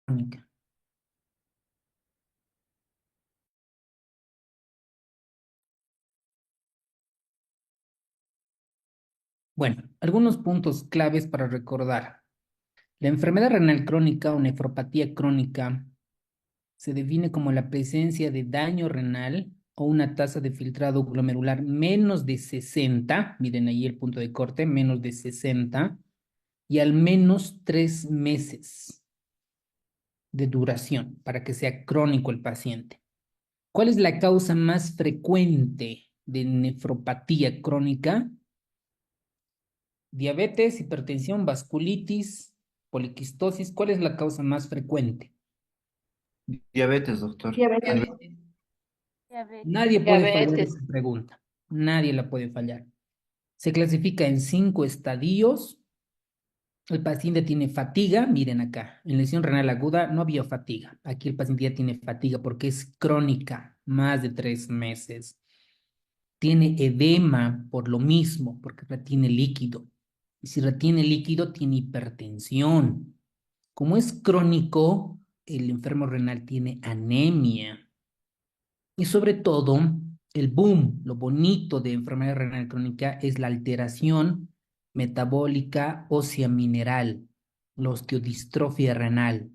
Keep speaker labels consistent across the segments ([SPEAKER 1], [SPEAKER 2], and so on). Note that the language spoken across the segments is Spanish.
[SPEAKER 1] crónica. Bueno, algunos puntos claves para recordar. La enfermedad renal crónica o nefropatía crónica se define como la presencia de daño renal o una tasa de filtrado glomerular menos de 60, miren ahí el punto de corte, menos de 60, y al menos 3 meses de duración para que sea crónico el paciente. ¿Cuál es la causa más frecuente de nefropatía crónica? Diabetes, hipertensión, vasculitis, poliquistosis. ¿Cuál es la causa más frecuente?
[SPEAKER 2] Diabetes, doctor.
[SPEAKER 1] Diabetes.
[SPEAKER 3] Diabetes.
[SPEAKER 1] Nadie puede fallar
[SPEAKER 4] Diabetes.
[SPEAKER 1] esa pregunta. Nadie la puede fallar. Se clasifica en 5 estadios. El paciente tiene fatiga. Miren acá, en lesión renal aguda no había fatiga. Aquí el paciente ya tiene fatiga porque es crónica, más de 3 meses. Tiene edema por lo mismo, porque retiene líquido. Y si retiene líquido, tiene hipertensión. Como es crónico, el enfermo renal tiene anemia. Y sobre todo, el boom, lo bonito de enfermedad renal crónica es la alteración metabólica ósea mineral, la osteodistrofia renal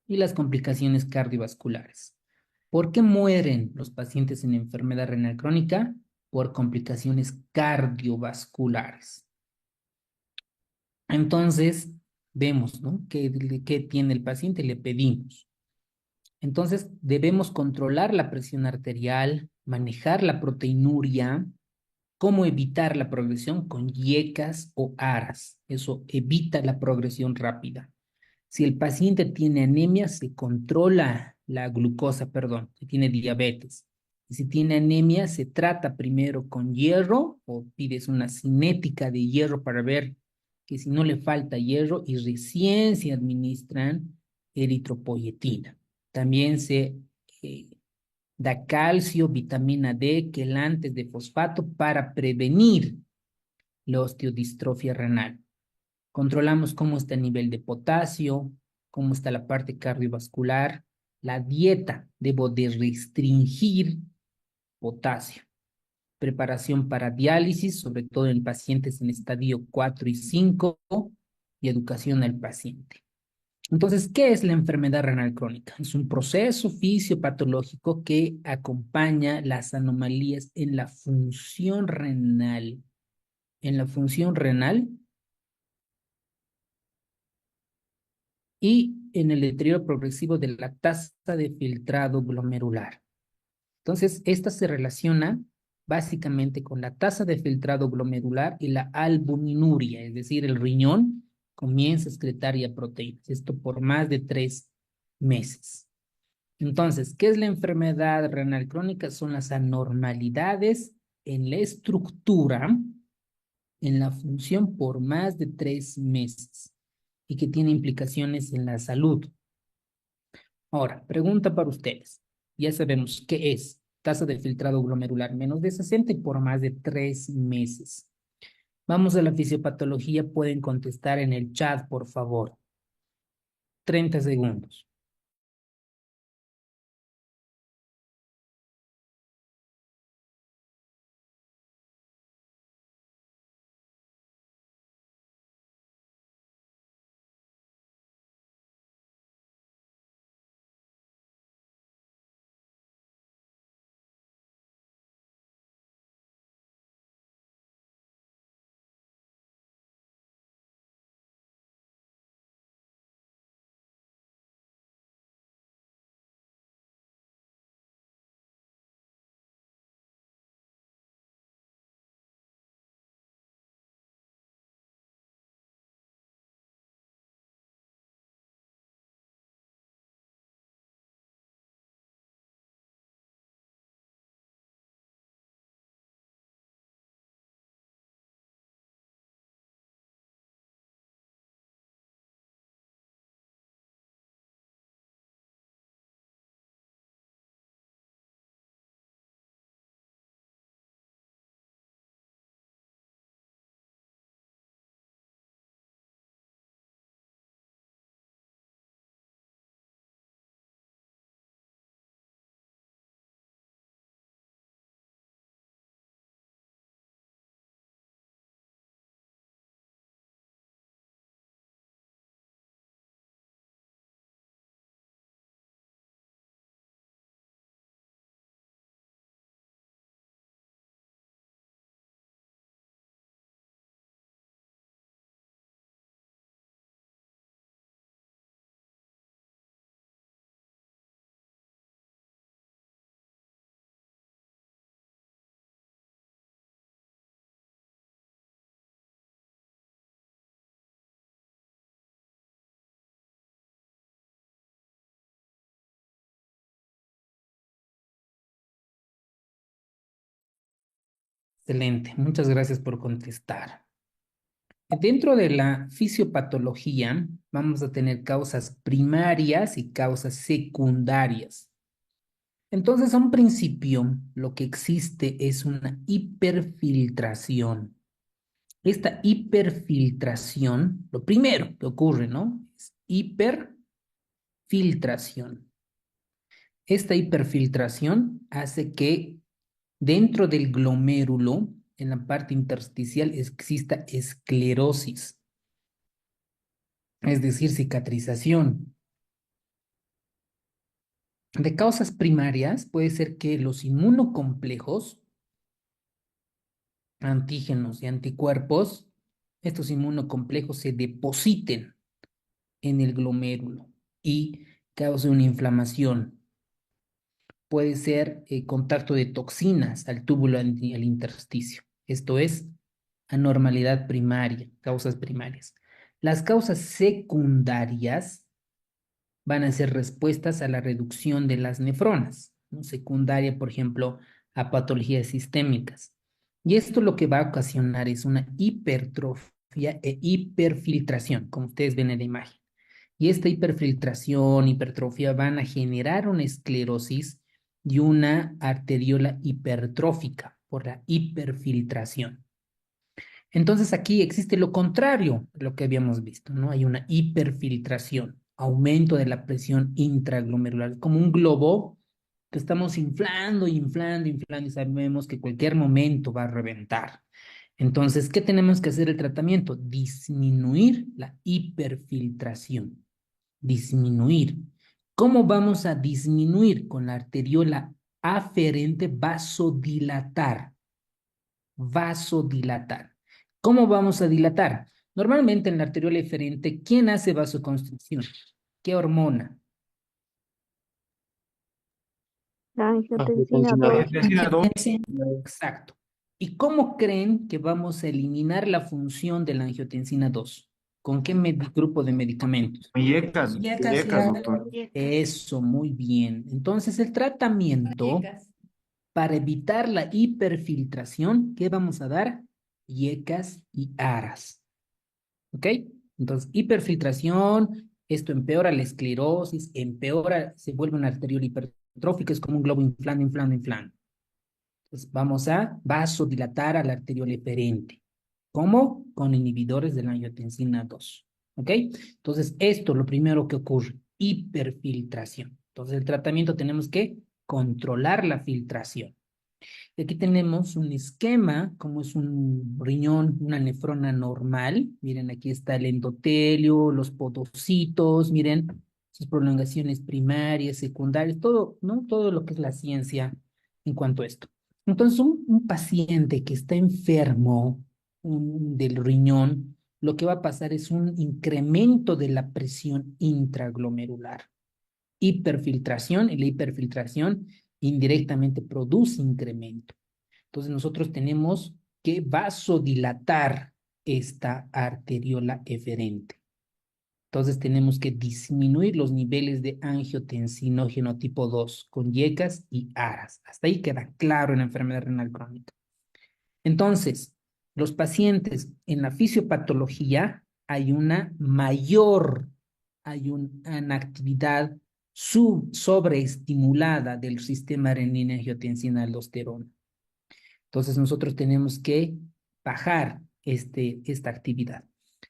[SPEAKER 1] y las complicaciones cardiovasculares. ¿Por qué mueren los pacientes en enfermedad renal crónica? Por complicaciones cardiovasculares. Entonces, vemos, ¿no? ¿Qué tiene el paciente? Le pedimos. Entonces, debemos controlar la presión arterial, manejar la proteinuria, cómo evitar la progresión con IECAS o ARAS. Eso evita la progresión rápida. Si el paciente tiene anemia, se controla la glucosa, perdón, si tiene diabetes. Y si tiene anemia, se trata primero con hierro o pides una cinética de hierro para ver que si no le falta hierro y recién se administran eritropoyetina. También se eh, da calcio, vitamina D, quelantes de fosfato para prevenir la osteodistrofia renal. Controlamos cómo está el nivel de potasio, cómo está la parte cardiovascular, la dieta. Debo de restringir potasio. Preparación para diálisis, sobre todo en pacientes en estadio 4 y 5, y educación al paciente. Entonces, ¿qué es la enfermedad renal crónica? Es un proceso fisiopatológico que acompaña las anomalías en la función renal. En la función renal y en el deterioro progresivo de la tasa de filtrado glomerular. Entonces, esta se relaciona básicamente con la tasa de filtrado glomerular y la albuminuria, es decir, el riñón comienza a excretar ya proteínas, esto por más de 3 meses. Entonces, ¿qué es la enfermedad renal crónica? Son las anormalidades en la estructura, en la función por más de 3 meses y que tiene implicaciones en la salud. Ahora, pregunta para ustedes. Ya sabemos qué es tasa de filtrado glomerular menos de 60 y por más de 3 meses. Vamos a la fisiopatología. Pueden contestar en el chat, por favor. 30 segundos. Excelente, muchas gracias por contestar. Dentro de la fisiopatología vamos a tener causas primarias y causas secundarias. Entonces, a un principio, lo que existe es una hiperfiltración. Esta hiperfiltración, lo primero que ocurre, ¿no? Es hiperfiltración. Esta hiperfiltración hace que dentro del glomérulo, en la parte intersticial, exista esclerosis, es decir, cicatrización. De causas primarias puede ser que los inmunocomplejos, antígenos y anticuerpos, estos inmunocomplejos se depositen en el glomérulo y cause una inflamación. Puede ser contacto de toxinas al túbulo al intersticio. Esto es anormalidad primaria, causas primarias. Las causas secundarias van a ser respuestas a la reducción de las nefronas, ¿no? Secundaria, por ejemplo, a patologías sistémicas. Y esto lo que va a ocasionar es una hipertrofia e hiperfiltración, como ustedes ven en la imagen. Y esta hiperfiltración, hipertrofia van a generar una esclerosis y una arteriola hipertrófica por la hiperfiltración. Entonces aquí existe lo contrario de lo que habíamos visto, ¿no? Hay una hiperfiltración, aumento de la presión intraglomerular, como un globo que estamos inflando, inflando, inflando y sabemos que cualquier momento va a reventar. Entonces, ¿qué tenemos que hacer el tratamiento? Disminuir la hiperfiltración, disminuir. ¿Cómo vamos a disminuir? Con la arteriola aferente vasodilatar, vasodilatar. ¿Cómo vamos a dilatar? Normalmente en la arteriola eferente, ¿quién hace vasoconstricción? ¿Qué hormona?
[SPEAKER 3] La angiotensina
[SPEAKER 2] La
[SPEAKER 3] 2.
[SPEAKER 2] angiotensina 2.
[SPEAKER 1] Exacto. ¿Y cómo creen que vamos a eliminar la función de la angiotensina 2? ¿Con qué grupo de medicamentos?
[SPEAKER 2] Yecas, doctor.
[SPEAKER 1] Eso, muy bien. Entonces, el tratamiento para evitar la hiperfiltración, ¿qué vamos a dar? Yecas y aras. ¿Ok? Entonces, hiperfiltración, esto empeora la esclerosis, empeora, se vuelve una arteriola hipertrófica, es como un globo inflando, inflando, inflando. Entonces, vamos a vasodilatar a la arteriola eferente. ¿Cómo? Con inhibidores de la angiotensina 2. ¿Ok? Entonces, esto lo primero que ocurre, hiperfiltración. Entonces, el tratamiento tenemos que controlar la filtración. Y aquí tenemos un esquema, como es un riñón, una nefrona normal. Miren, aquí está el endotelio, los podocitos, miren, sus prolongaciones primarias, secundarias, todo, ¿no? Todo lo que es la ciencia en cuanto a esto. Entonces, un paciente que está enfermo del riñón, lo que va a pasar es un incremento de la presión intraglomerular, hiperfiltración, y la hiperfiltración indirectamente produce incremento. Entonces nosotros tenemos que vasodilatar esta arteriola eferente. Entonces tenemos que disminuir los niveles de angiotensinógeno tipo 2 con yecas y aras. Hasta ahí queda claro en la enfermedad renal crónica. Entonces, los pacientes en la fisiopatología hay una mayor, hay una actividad sobreestimulada del sistema renina-angiotensina-aldosterona. Entonces nosotros tenemos que bajar esta actividad.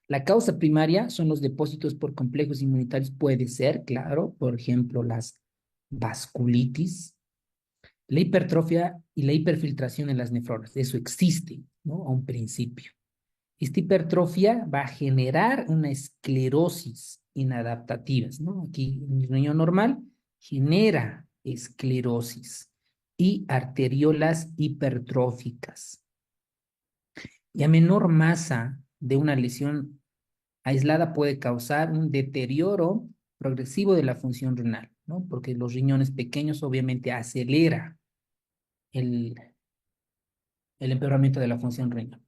[SPEAKER 1] La causa primaria son los depósitos por complejos inmunitarios. Puede ser, claro, por ejemplo, las vasculitis, la hipertrofia y la hiperfiltración en las nefronas. Eso existe, ¿no? A un principio. Esta hipertrofia va a generar una esclerosis inadaptativa, ¿no? Aquí en el riñón normal genera esclerosis y arteriolas hipertróficas. Y a menor masa de una lesión aislada puede causar un deterioro progresivo de la función renal, ¿no? Porque los riñones pequeños obviamente acelera el, el empeoramiento de la función renal.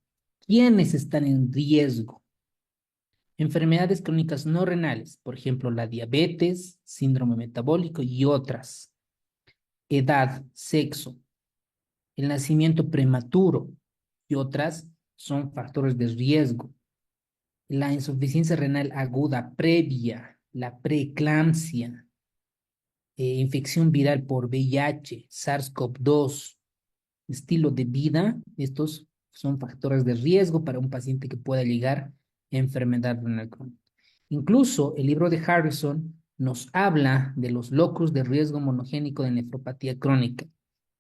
[SPEAKER 1] ¿Quiénes están en riesgo? Enfermedades crónicas no renales, por ejemplo, la diabetes, síndrome metabólico y otras. Edad, sexo, el nacimiento prematuro, y otras son factores de riesgo. La insuficiencia renal aguda previa, la preeclampsia, infección viral por VIH, SARS-CoV-2, estilo de vida, estos son factores de riesgo para un paciente que pueda llegar a enfermedad renal crónica. Incluso el libro de Harrison nos habla de los locus de riesgo monogénico de nefropatía crónica.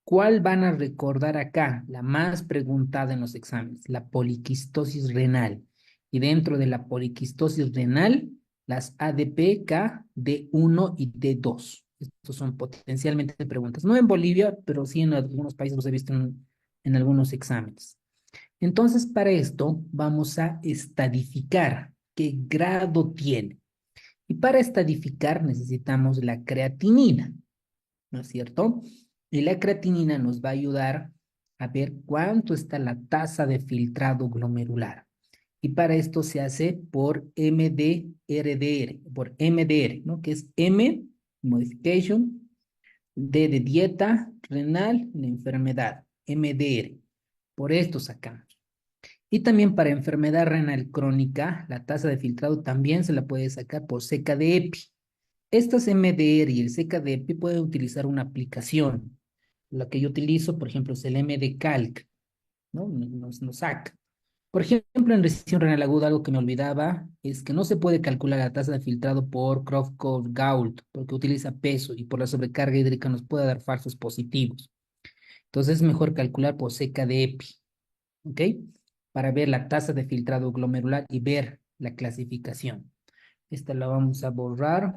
[SPEAKER 1] ¿Cuál van a recordar acá? La más preguntada en los exámenes, la poliquistosis renal. Y dentro de la poliquistosis renal, las ADP-K D1 y D2. Estos son potencialmente preguntas. No en Bolivia, pero sí en algunos países los he visto en algunos exámenes. Entonces, para esto vamos a estadificar qué grado tiene. Y para estadificar necesitamos la creatinina, ¿no es cierto? Y la creatinina nos va a ayudar a ver cuánto está la tasa de filtrado glomerular. Y para esto se hace por MDRDR, por MDR, ¿no? Que es M, modification, D de dieta, renal, la enfermedad, MDR. Por esto sacamos. Y también para enfermedad renal crónica, la tasa de filtrado también se la puede sacar por seca de EPI. Estas MDR y el seca de EPI pueden utilizar una aplicación. La que yo utilizo, por ejemplo, es el MD Calc, ¿no? Nos saca. Por ejemplo, en resección renal aguda, algo que me olvidaba es que no se puede calcular la tasa de filtrado por Crofts-Gault, porque utiliza peso y por la sobrecarga hídrica nos puede dar falsos positivos. Entonces es mejor calcular por seca de EPI, ¿ok? Para ver la tasa de filtrado glomerular y ver la clasificación. Esta la vamos a borrar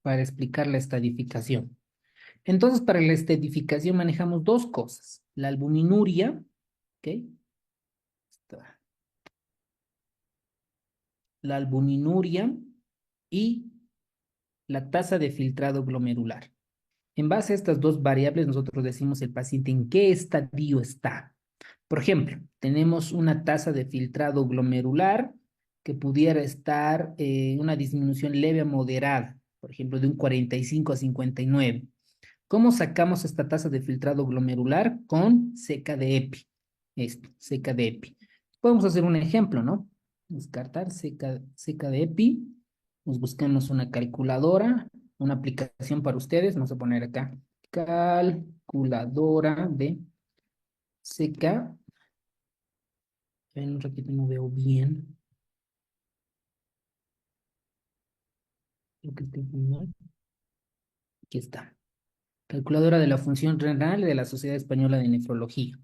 [SPEAKER 1] para explicar la estadificación. Entonces, para la estadificación manejamos dos cosas. La albuminuria, ¿ok? La albuminuria y la tasa de filtrado glomerular. En base a estas dos variables, nosotros decimos el paciente en qué estadio está. Por ejemplo, tenemos una tasa de filtrado glomerular que pudiera estar en una disminución leve a moderada, por ejemplo, de un 45 a 59. ¿Cómo sacamos esta tasa de filtrado glomerular? Con seca de EPI. Esto, seca de EPI. Podemos hacer un ejemplo, ¿no? Descartar seca de EPI. Nos buscamos una calculadora, una aplicación para ustedes. Vamos a poner acá calculadora de seca. En un ratito no veo bien lo que tengo mal. Aquí está. Calculadora de la función renal de la Sociedad Española de Nefrología.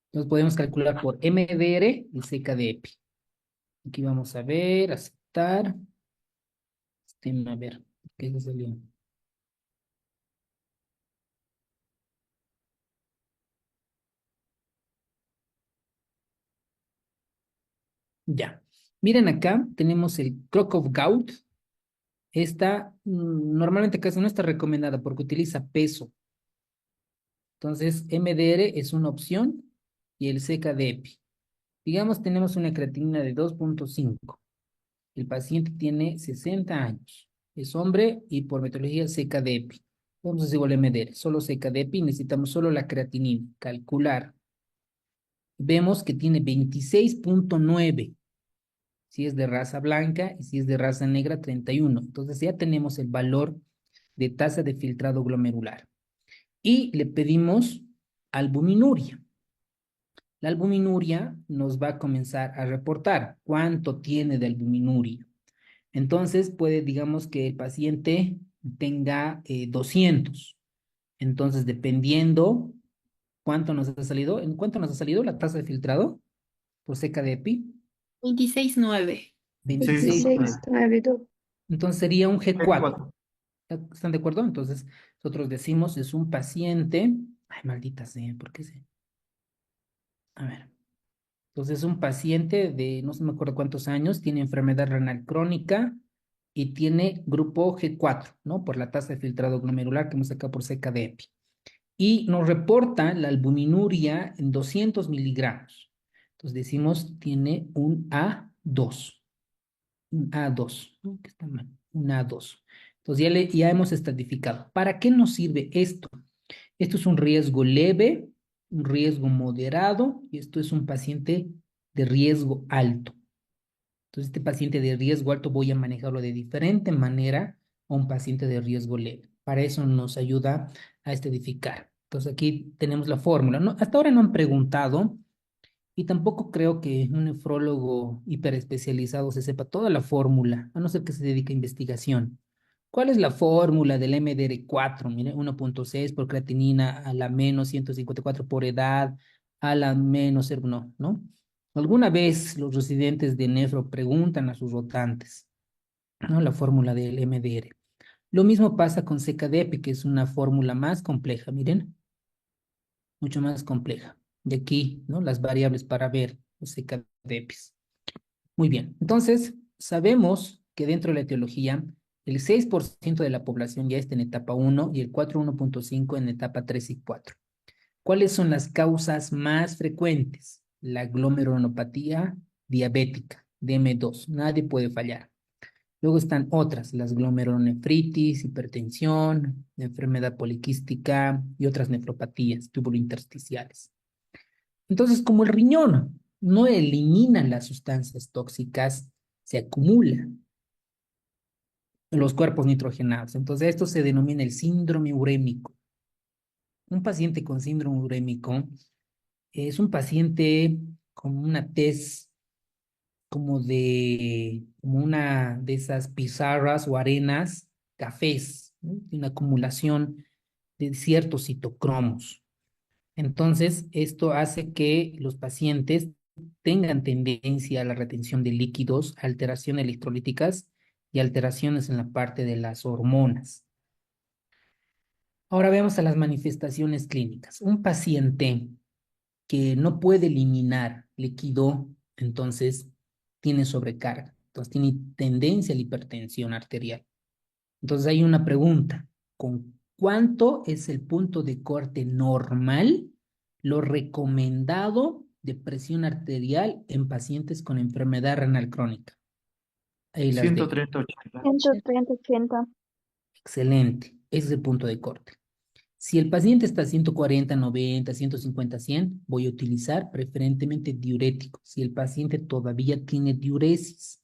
[SPEAKER 1] Entonces podemos calcular por MDR y seca de EPI. Aquí vamos a ver, aceptar. A ver, ¿qué se salió? Ya. Miren acá, tenemos el Crocov-Gault. Esta normalmente casi no está recomendada porque utiliza peso. Entonces, MDR es una opción y el seca de EPI. Digamos, tenemos una creatinina de 2.5. El paciente tiene 60 años. Es hombre y por metodología seca de EPI. Vamos a hacer igual MDR, solo seca de EPI, necesitamos solo la creatinina. Calcular. Vemos que tiene 26.9 si es de raza blanca y si es de raza negra 31. Entonces ya tenemos el valor de tasa de filtrado glomerular. Y le pedimos albuminuria. La albuminuria nos va a comenzar a reportar cuánto tiene de albuminuria. Entonces puede, digamos que el paciente tenga 200. Entonces, dependiendo cuánto nos ha salido, ¿en cuánto nos ha salido la tasa de filtrado por seca de EPI?
[SPEAKER 4] 26.9.
[SPEAKER 1] 26.
[SPEAKER 3] 2692.
[SPEAKER 1] Entonces sería un G4.
[SPEAKER 2] G4.
[SPEAKER 1] ¿Están de acuerdo? Entonces, nosotros decimos es un paciente. Ay, maldita sea, ¿por qué se? A ver. Entonces, es un paciente de no sé, me acuerdo cuántos años, tiene enfermedad renal crónica y tiene grupo G4, ¿no? Por la tasa de filtrado glomerular que hemos sacado por seca de EPI. Y nos reporta la albuminuria en 200 miligramos. Entonces, decimos tiene un A2. Un A2, ¿no? Que está mal. Un A2. Entonces, ya hemos estratificado. ¿Para qué nos sirve esto? Esto es un riesgo leve un riesgo moderado y esto es un paciente de riesgo alto. Entonces, este paciente de riesgo alto voy a manejarlo de diferente manera a un paciente de riesgo leve. Para eso nos ayuda a estadificar. Entonces, aquí tenemos la fórmula. No, hasta ahora no han preguntado y tampoco creo que un nefrólogo hiperespecializado se sepa toda la fórmula, a no ser que se dedique a investigación. ¿Cuál es la fórmula del MDR4? Mire, 1.6 por creatinina a la menos 154 por edad, a la menos 0, no, ¿no? Alguna vez los residentes de nefro preguntan a sus rotantes, ¿no? La fórmula del MDR. Lo mismo pasa con CKDP, que es una fórmula más compleja, miren, mucho más compleja. De aquí, ¿no? Las variables para ver los CKDPs. Muy bien, entonces sabemos que dentro de la etiología, el 6% de la población ya está en etapa 1 y el 4,1.5 en etapa 3 y 4. ¿Cuáles son las causas más frecuentes? La glomerulonopatía diabética, DM2, nadie puede fallar. Luego están otras, las glomerulonefritis, hipertensión, enfermedad poliquística y otras nefropatías tubulointersticiales. Entonces, como el riñón no elimina las sustancias tóxicas, se acumula en los cuerpos nitrogenados. Entonces, esto se denomina el síndrome urémico. Un paciente con síndrome urémico es un paciente con una tez como una de esas pizarras o arenas cafés, ¿no? Una acumulación de ciertos citocromos. Entonces, esto hace que los pacientes tengan tendencia a la retención de líquidos, alteraciones electrolíticas y alteraciones en la parte de las hormonas. Ahora vemos a las manifestaciones clínicas. Un paciente que no puede eliminar líquido, entonces tiene sobrecarga, entonces tiene tendencia a la hipertensión arterial. Entonces hay una pregunta, ¿con cuánto es el punto de corte normal, lo recomendado de presión arterial en pacientes con enfermedad renal crónica? Ahí las dejo.
[SPEAKER 2] 130/80.
[SPEAKER 3] 130/80.
[SPEAKER 1] Excelente, ese es el punto de corte. Si el paciente está a 140, 90, 150, 100, voy a utilizar preferentemente diuréticos. Si el paciente todavía tiene diuresis.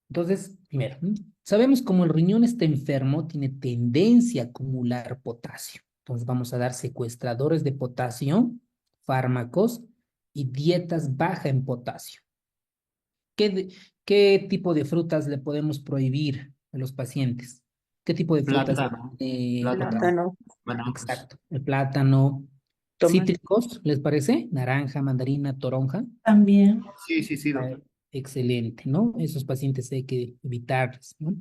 [SPEAKER 1] Entonces, primero, sabemos cómo el riñón está enfermo, tiene tendencia a acumular potasio. Entonces vamos a dar secuestradores de potasio, fármacos y dietas baja en potasio. ¿Qué tipo de frutas le podemos prohibir a los pacientes? ¿Qué tipo de frutas?
[SPEAKER 2] Plátano,
[SPEAKER 1] Potasio.
[SPEAKER 3] Plátano,
[SPEAKER 2] bananas.
[SPEAKER 1] Exacto. El plátano.
[SPEAKER 3] tomate.
[SPEAKER 1] Cítricos, ¿les parece? Naranja, mandarina, toronja.
[SPEAKER 3] También.
[SPEAKER 2] Sí, sí, sí,
[SPEAKER 1] Ah,
[SPEAKER 2] doctor.
[SPEAKER 1] excelente, ¿no? Esos pacientes hay que evitarlos, ¿no?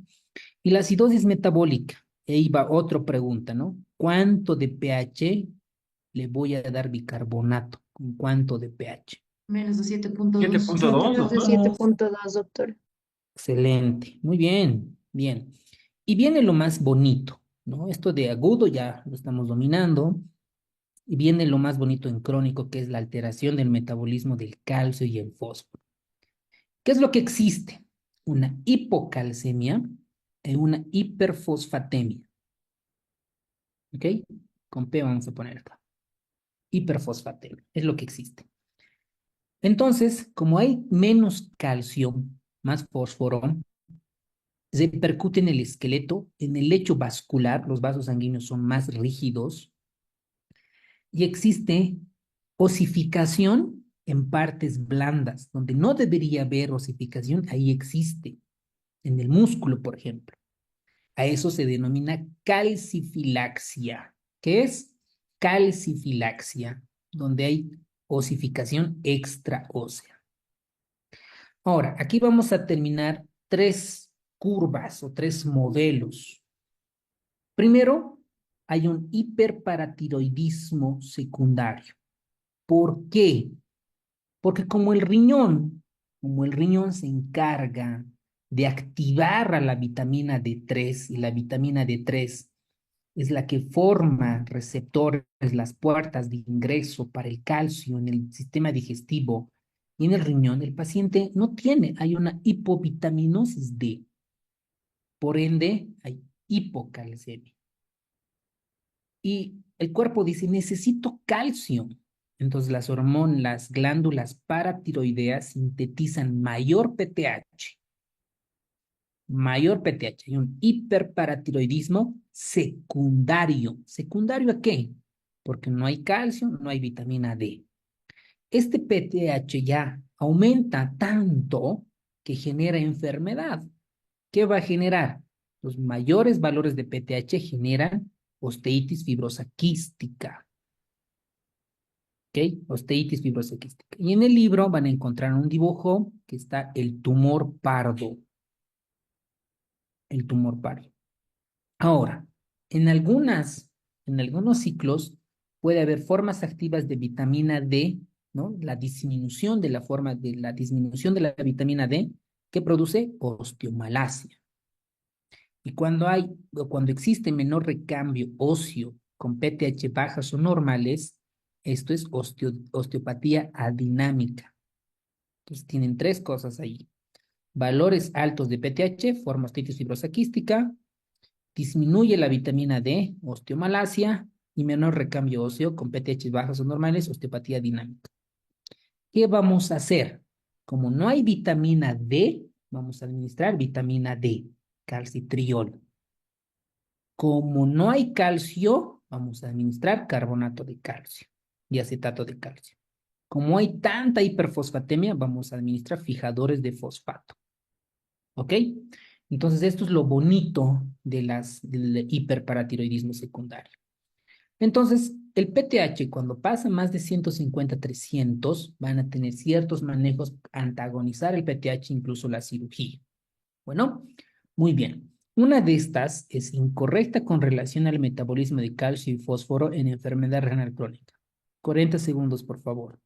[SPEAKER 1] Y la acidosis metabólica. Ahí va otra pregunta, ¿no? ¿Cuánto de pH le voy a dar bicarbonato? ¿Con cuánto de pH?
[SPEAKER 4] Menos de 7.2.
[SPEAKER 2] 7.2,
[SPEAKER 3] Menos de
[SPEAKER 2] doctor.
[SPEAKER 3] 7.2, doctor.
[SPEAKER 1] Excelente, muy bien, bien. Y viene lo más bonito, ¿no? Esto de agudo ya lo estamos dominando. Y viene lo más bonito en crónico, que es la alteración del metabolismo del calcio y el fósforo. ¿Qué es lo que existe? Una hipocalcemia y una hiperfosfatemia. ¿Ok? Con P vamos a poner acá. Hiperfosfatemia es lo que existe. Entonces, como hay menos calcio, más fósforo, se repercute en el esqueleto, en el lecho vascular, los vasos sanguíneos son más rígidos y existe osificación en partes blandas, donde no debería haber osificación, ahí existe, en el músculo, por ejemplo. A eso se denomina calcifilaxia. ¿Qué es? Calcifilaxia, donde hay osificación extraósea. Ahora, aquí vamos a terminar tres curvas o tres modelos. Primero, hay un hiperparatiroidismo secundario. ¿Por qué? Porque como el riñón se encarga de activar a la vitamina D3 y la vitamina D3 es la que forma receptores, las puertas de ingreso para el calcio en el sistema digestivo y en el riñón, el paciente no tiene, hay una hipovitaminosis D, por ende hay hipocalcemia. y el cuerpo dice, necesito calcio. Entonces las hormonas, las glándulas paratiroideas sintetizan mayor PTH, hay un hiperparatiroidismo secundario. ¿Secundario a qué? Porque no hay calcio, no hay vitamina D. Este PTH ya aumenta tanto que genera enfermedad. ¿Qué va a generar? Los mayores valores de PTH generan osteitis fibrosa quística. ¿Ok? Osteitis fibrosa quística. Y en el libro van a encontrar un dibujo que está el tumor pardo. El tumor pardo. Ahora, en algunos ciclos puede haber formas activas de vitamina D, ¿no? La disminución de la disminución de la vitamina D que produce osteomalacia. Y cuando existe menor recambio óseo con PTH bajas o normales, esto es osteopatía adinámica. Entonces tienen tres cosas ahí. Valores altos de PTH, forma osteotis fibrosa quística, disminuye la vitamina D, osteomalacia, y menor recambio óseo con PTH bajas o normales, osteopatía dinámica. ¿Qué vamos a hacer? Como no hay vitamina D, vamos a administrar vitamina D, calcitriol. Como no hay calcio, vamos a administrar carbonato de calcio y acetato de calcio. Como hay tanta hiperfosfatemia, vamos a administrar fijadores de fosfato. ¿Ok? Entonces, esto es lo bonito del hiperparatiroidismo secundario. Entonces, el PTH, cuando pasa más de 150-300, van a tener ciertos manejos, antagonizar el PTH, incluso la cirugía. Bueno, muy bien. Una de estas es incorrecta con relación al metabolismo de calcio y fósforo en enfermedad renal crónica. 40 segundos, por favor.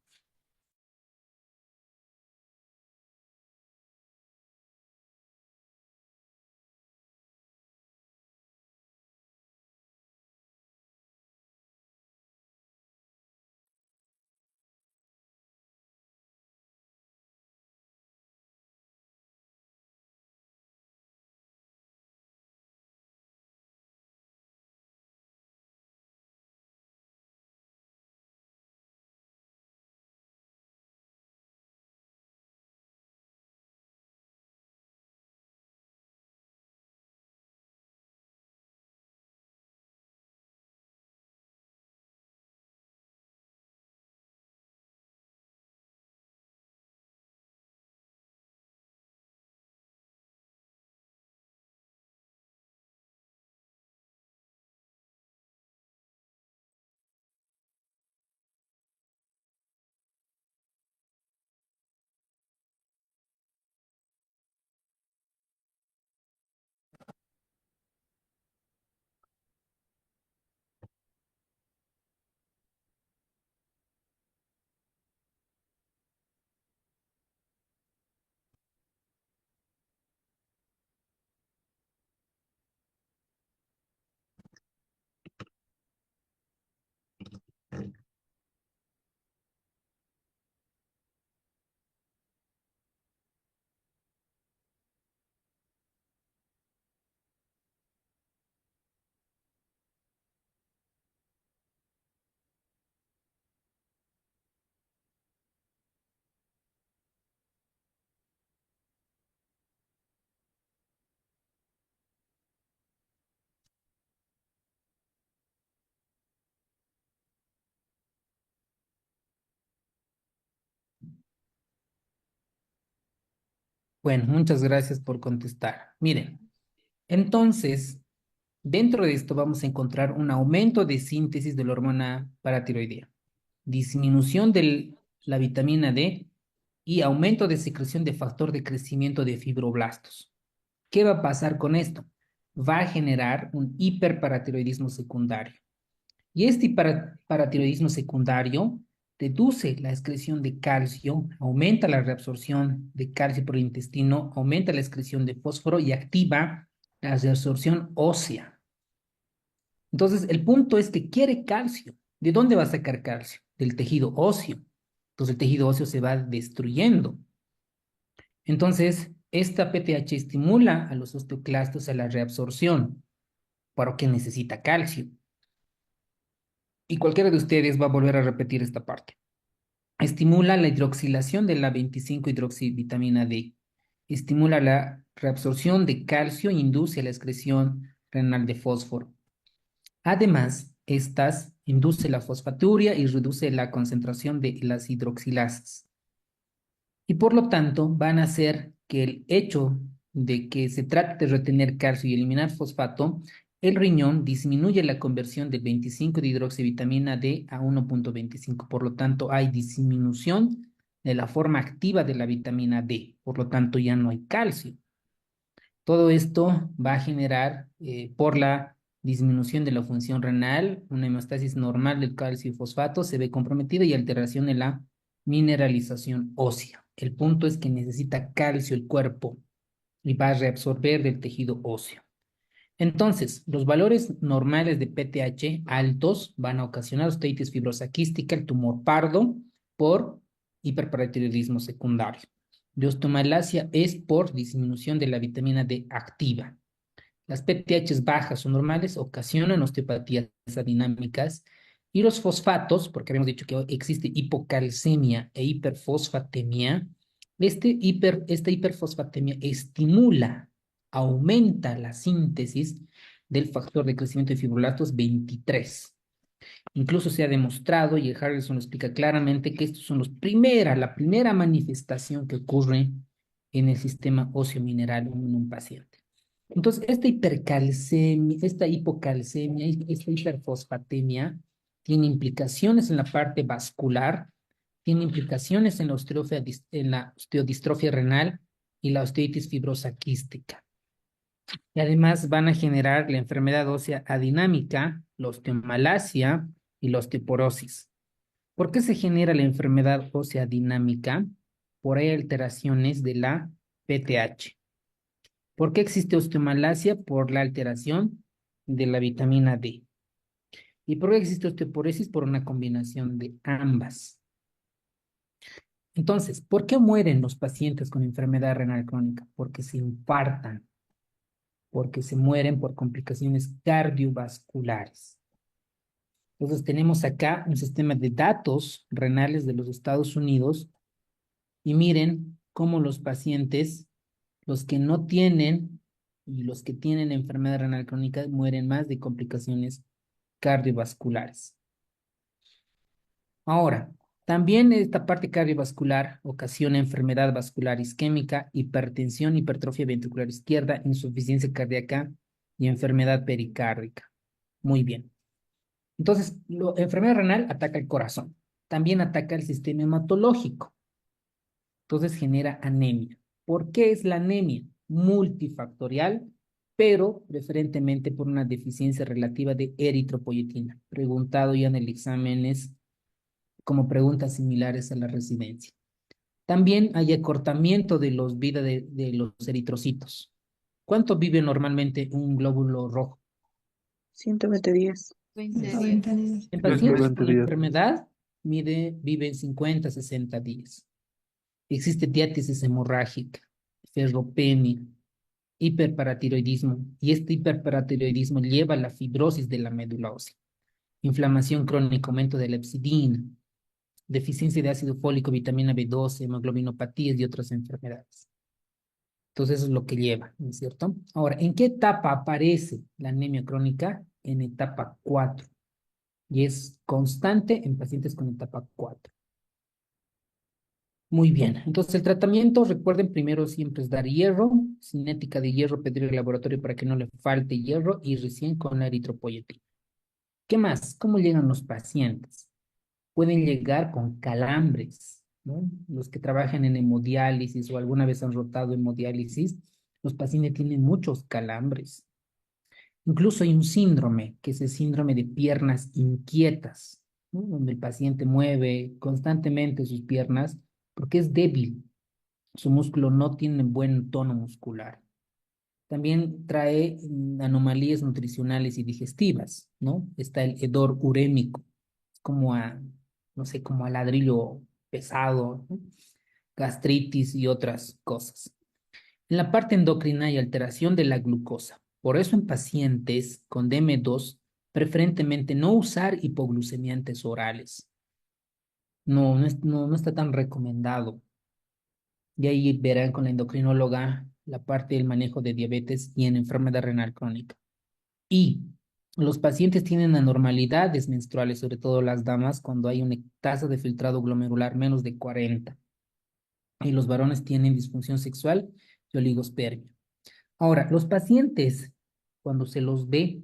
[SPEAKER 1] Bueno, muchas gracias por contestar. Miren, entonces, dentro de esto vamos a encontrar un aumento de síntesis de la hormona paratiroidea, disminución de la vitamina D y aumento de secreción de factor de crecimiento de fibroblastos. ¿Qué va a pasar con esto? Va a generar un hiperparatiroidismo secundario. Y este paratiroidismo secundario reduce la excreción de calcio, aumenta la reabsorción de calcio por el intestino, aumenta la excreción de fósforo y activa la reabsorción ósea. Entonces, el punto es que quiere calcio. ¿De dónde va a sacar calcio? Del tejido óseo. Entonces, el tejido óseo se va destruyendo. Entonces, esta PTH estimula a los osteoclastos a la reabsorción, para que necesita calcio. y cualquiera de ustedes va a volver a repetir esta parte. Estimula la hidroxilación de la 25-hidroxivitamina D. Estimula la reabsorción de calcio e induce la excreción renal de fósforo. Además, estas induce la fosfaturia y reduce la concentración de las hidroxilasas. Y por lo tanto, van a hacer que el hecho de que se trate de retener calcio y eliminar fosfato, el riñón disminuye la conversión del 25 de hidroxivitamina D a 1.25. Por lo tanto, hay disminución de la forma activa de la vitamina D. Por lo tanto, ya no hay calcio. Todo esto va a generar, por la disminución de la función renal, una hemostasis normal del calcio y fosfato se ve comprometida y alteración en la mineralización ósea. El punto es que necesita calcio el cuerpo y va a reabsorber del tejido óseo. Entonces, los valores normales de PTH altos van a ocasionar osteitis fibrosa quística, el tumor pardo, por hiperparatiroidismo secundario. De osteomalacia es por disminución de la vitamina D activa. Las PTHs bajas o normales ocasionan osteopatías adinámicas y los fosfatos, porque habíamos dicho que existe hipocalcemia e hiperfosfatemia, esta hiperfosfatemia estimula, aumenta la síntesis del factor de crecimiento de fibroblastos 23. Incluso se ha demostrado, y Harrison lo explica claramente, que estos son la primera manifestación que ocurre en el sistema óseo mineral en un paciente. Entonces, esta hipercalcemia, esta hipocalcemia, esta hiperfosfatemia tiene implicaciones en la parte vascular, tiene implicaciones en la osteodistrofia renal y la osteoitis fibrosa quística. Y además van a generar la enfermedad ósea adinámica, la osteomalacia y la osteoporosis. ¿Por qué se genera la enfermedad ósea dinámica? Por ahí alteraciones de la PTH. ¿Por qué existe osteomalacia? Por la alteración de la vitamina D. ¿Y por qué existe osteoporosis? Por una combinación de ambas. Entonces, ¿por qué mueren los pacientes con enfermedad renal crónica? Porque se infartan, porque se mueren por complicaciones cardiovasculares. Entonces, tenemos acá un sistema de datos renales de los Estados Unidos y miren cómo los pacientes, los que no tienen y los que tienen enfermedad renal crónica, mueren más de complicaciones cardiovasculares. Ahora, también esta parte cardiovascular ocasiona enfermedad vascular isquémica, hipertensión, hipertrofia ventricular izquierda, insuficiencia cardíaca y enfermedad pericárdica. Muy bien. Entonces, la enfermedad renal ataca el corazón. También ataca el sistema hematológico. Entonces genera anemia. ¿Por qué es la anemia? Multifactorial, pero preferentemente por una deficiencia relativa de eritropoyetina. Preguntado ya en el examen es como preguntas similares a la residencia. También hay acortamiento de los vida de los eritrocitos. ¿Cuánto vive normalmente un glóbulo rojo?
[SPEAKER 3] 120 días.
[SPEAKER 4] 20 días.
[SPEAKER 3] 90 días.
[SPEAKER 1] En pacientes
[SPEAKER 2] 120
[SPEAKER 1] con
[SPEAKER 2] días.
[SPEAKER 1] enfermedad viven 50, 60 días. Existe diátesis hemorrágica, ferropenia, hiperparatiroidismo, y este hiperparatiroidismo lleva a la fibrosis de la médula ósea, inflamación crónica, aumento de la hepcidina, deficiencia de ácido fólico, vitamina B12, hemoglobinopatías y otras enfermedades. Entonces eso es lo que lleva, ¿no es cierto? Ahora, ¿en qué etapa aparece la anemia crónica? En etapa 4, y es constante en pacientes con etapa 4. Muy bien, entonces el tratamiento, recuerden, primero siempre es dar hierro, cinética de hierro, pedir al laboratorio para que no le falte hierro y recién con la eritropoyetina. ¿Qué más? ¿Cómo llegan los pacientes? Pueden llegar con calambres, ¿no? Los que trabajan en hemodiálisis o alguna vez han rotado hemodiálisis, los pacientes tienen muchos calambres. Incluso hay un síndrome, que es el síndrome de piernas inquietas, ¿no? Donde el paciente mueve constantemente sus piernas porque es débil, su músculo no tiene buen tono muscular. También trae anomalías nutricionales y digestivas, ¿no? Está el hedor urémico, como no sé, como a ladrillo pesado, ¿no? Gastritis y otras cosas. En la parte endocrina hay alteración de la glucosa. Por eso en pacientes con DM2 Preferentemente no usar hipoglucemiantes orales. No está tan recomendado. Y ahí verán con la endocrinóloga la parte del manejo de diabetes y en enfermedad renal crónica. Y los pacientes tienen anormalidades menstruales, sobre todo las damas, cuando hay una tasa de filtrado glomerular menos de 40. Y los varones tienen disfunción sexual y oligospermia. Ahora, los pacientes, cuando se los ve,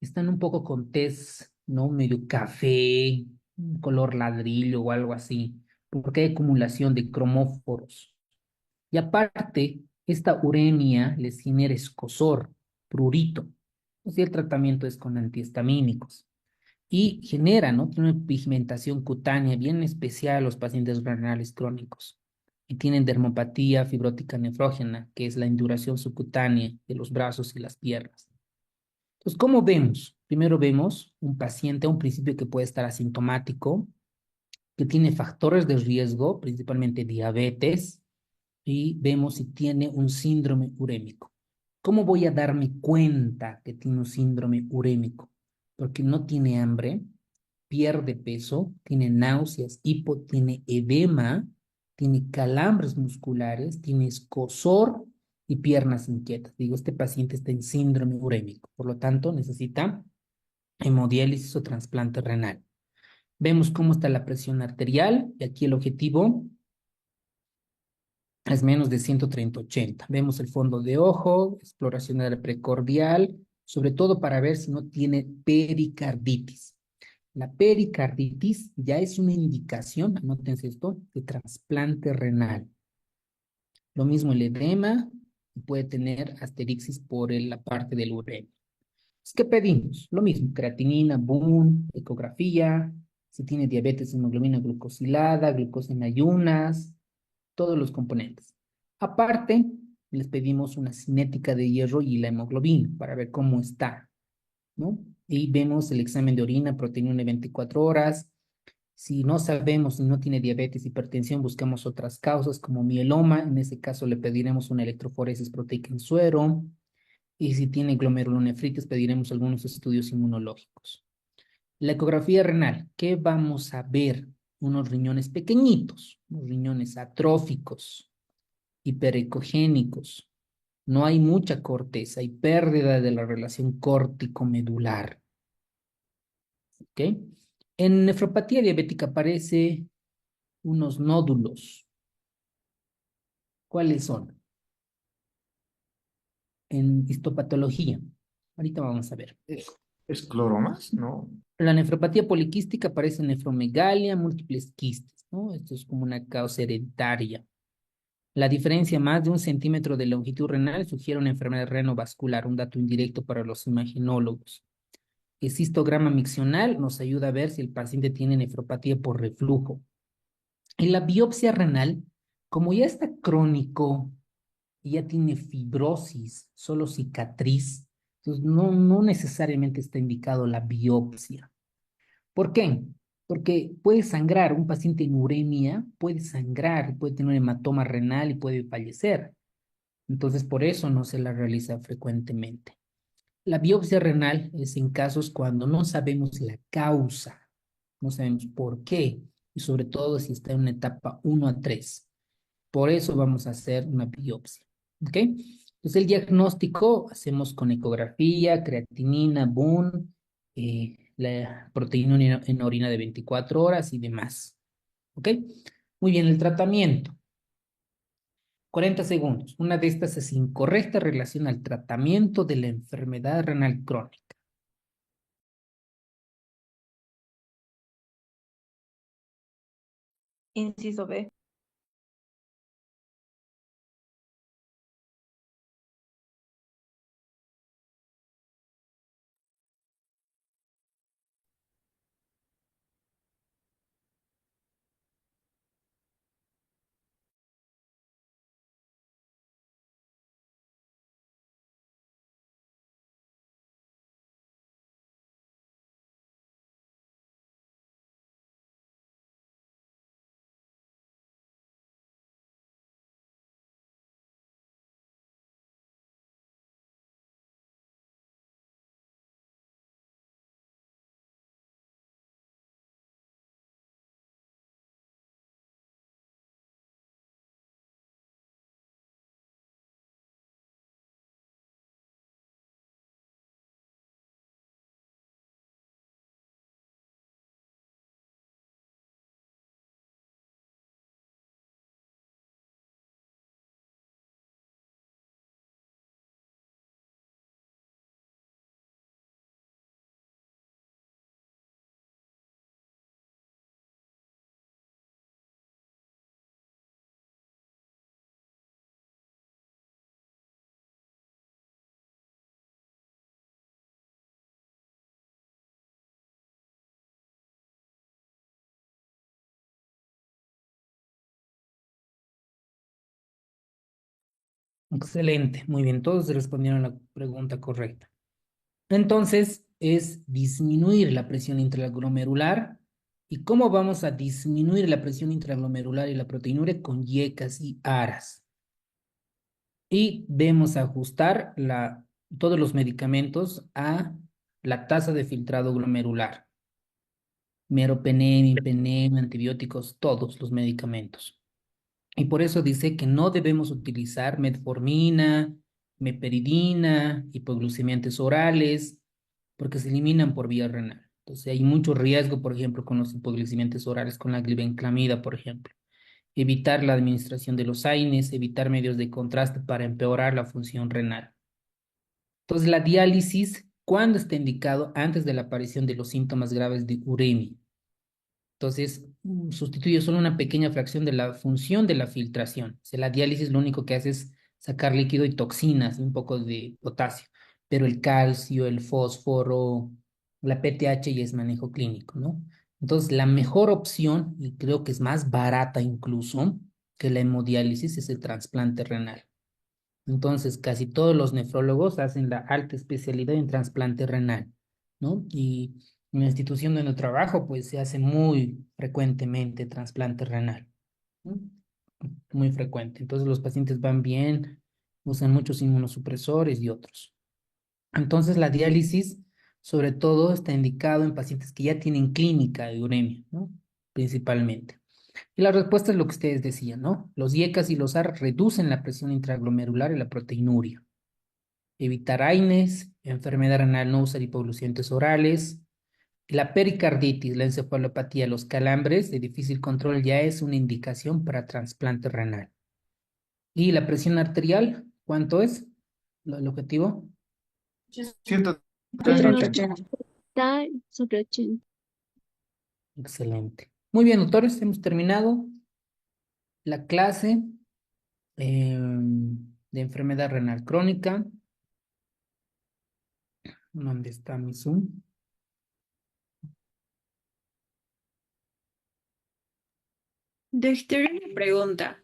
[SPEAKER 1] están un poco con tez, ¿no? Medio café, un color ladrillo o algo así, porque hay acumulación de cromóforos. Y aparte, esta uremia les genera escozor, prurito. Pues, y el tratamiento es con antihistamínicos. Y genera, ¿no? Tiene una pigmentación cutánea bien especial a los pacientes renales crónicos. Y tienen dermopatía fibrótica nefrógena, que es la induración subcutánea de los brazos y las piernas. Entonces, ¿cómo vemos? Primero vemos un paciente a un principio que puede estar asintomático, que tiene factores de riesgo, principalmente diabetes, y vemos si tiene un síndrome urémico. ¿Cómo voy a darme cuenta que tiene un síndrome urémico? Porque no tiene hambre, pierde peso, tiene náuseas, tiene edema, tiene calambres musculares, tiene escozor y piernas inquietas. Digo, este paciente está en síndrome urémico, por lo tanto necesita hemodiálisis o trasplante renal. Vemos cómo está la presión arterial y aquí el objetivo es menos de 130/80. Vemos el fondo de ojo, exploración del precordial, sobre todo para ver si no tiene pericarditis. La pericarditis ya es una indicación, anótense esto, de trasplante renal. Lo mismo el edema, puede tener asterixis por la parte del urea. ¿Qué pedimos? Lo mismo, creatinina, BUN, ecografía, si tiene diabetes, hemoglobina glucosilada, glucosa en ayunas, todos los componentes. Aparte, les pedimos una cinética de hierro y la hemoglobina para ver cómo está, ¿no? Y vemos el examen de orina, proteína de 24 horas. Si no sabemos si no tiene diabetes, hipertensión, buscamos otras causas como mieloma. En ese caso le pediremos una electroforesis proteica en suero. Y si tiene glomerulonefritis, pediremos algunos estudios inmunológicos. La ecografía renal, ¿qué vamos a ver? Unos riñones pequeñitos, unos riñones atróficos, hiperecogénicos. No hay mucha corteza, hay pérdida de la relación córtico-medular. ¿Ok? En nefropatía diabética aparece unos nódulos. ¿Cuáles son? En histopatología. Ahorita vamos a ver.
[SPEAKER 2] ¿Es cloromas? No.
[SPEAKER 1] La nefropatía poliquística aparece nefromegalia, múltiples quistes, ¿no? Esto es como una causa hereditaria. La diferencia más de 1 centímetro de longitud renal sugiere una enfermedad renovascular, un dato indirecto para los imaginólogos. El cistograma miccional nos ayuda a ver si el paciente tiene nefropatía por reflujo. En la biopsia renal, como ya está crónico y ya tiene fibrosis, solo cicatriz, entonces no necesariamente está indicado la biopsia. ¿Por qué? Porque puede sangrar, un paciente en uremia puede sangrar, puede tener un hematoma renal y puede fallecer. Entonces, por eso no se la realiza frecuentemente. La biopsia renal es en casos cuando no sabemos la causa, no sabemos por qué, y sobre todo si está en una etapa 1 a 3. Por eso vamos a hacer una biopsia. ¿Ok? Entonces, el diagnóstico hacemos con ecografía, creatinina, BUN, la proteína en orina de 24 horas y demás. ¿Ok? Muy bien, el tratamiento. 40 segundos. Una de estas es incorrecta relación al tratamiento de la enfermedad renal crónica.
[SPEAKER 3] Inciso B.
[SPEAKER 1] Excelente, muy bien, todos respondieron la pregunta correcta. Entonces, es disminuir la presión intraglomerular. ¿Y cómo vamos a disminuir la presión intraglomerular y la proteinuria? Con YECAS y ARAS. Y debemos ajustar todos los medicamentos a la tasa de filtrado glomerular. Meropenem, impenem, antibióticos, todos los medicamentos. Y por eso dice que no debemos utilizar metformina, meperidina, hipoglucemiantes orales, porque se eliminan por vía renal. Entonces hay mucho riesgo, por ejemplo, con los hipoglucemiantes orales, con la glibenclamida, por ejemplo. Evitar la administración de los AINES, evitar medios de contraste para empeorar la función renal. Entonces la diálisis, ¿cuándo está indicado? Antes de la aparición de los síntomas graves de uremia. Entonces, sustituye solo una pequeña fracción de la función de la filtración. O sea, la diálisis lo único que hace es sacar líquido y toxinas y un poco de potasio, pero el calcio, el fósforo, la PTH ya es manejo clínico, ¿no? Entonces, la mejor opción, y creo que es más barata incluso que la hemodiálisis, es el trasplante renal. Entonces, casi todos los nefrólogos hacen la alta especialidad en trasplante renal, ¿no? Y en la institución donde trabajo, pues se hace muy frecuentemente trasplante renal, ¿no? Muy frecuente. Entonces, los pacientes van bien, usan muchos inmunosupresores y otros. Entonces, la diálisis, sobre todo, está indicado en pacientes que ya tienen clínica de uremia, ¿no? Principalmente. Y la respuesta es lo que ustedes decían, ¿no? Los IECAS y los AR reducen la presión intraglomerular y la proteinuria. Evitar AINES, enfermedad renal, no usar hipoglucemiantes orales. La pericarditis, la encefalopatía, los calambres de difícil control ya es una indicación para trasplante renal. ¿Y la presión arterial? ¿Cuánto es el objetivo?
[SPEAKER 2] 130.
[SPEAKER 3] 180.
[SPEAKER 5] Está sobre 80.
[SPEAKER 1] Excelente. Muy bien, doctores, hemos terminado la clase de enfermedad renal crónica. ¿Dónde está mi Zoom?
[SPEAKER 6] Doctor, una pregunta.